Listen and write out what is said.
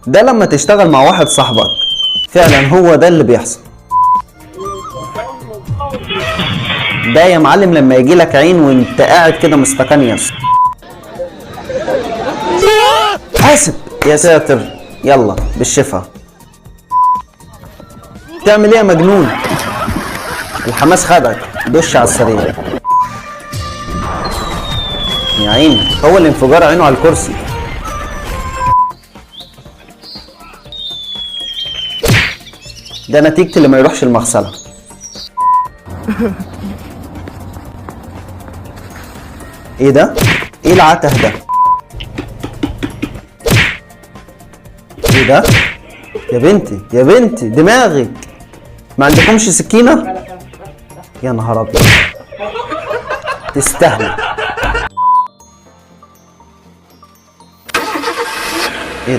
ده لما تشتغل مع واحد صاحبك فعلا هو ده اللي بيحصل. ده يا معلم لما يجي لك عين وانت قاعد كده مستقنيس. حاسب يا ساتر، يلا بالشفا. تعمل ايه يا مجنون؟ الحماس خدك، دش على السريع. يا عيني هو الانفجار عينه على الكرسي. ده نتيجة اللي ما يروحش المغسلة. ايه ده؟ ايه العته ده؟ ايه ده؟ يا بنتي يا بنتي دماغك، ما عندكمش سكينة؟ يا نهار ابيض، تستاهلي.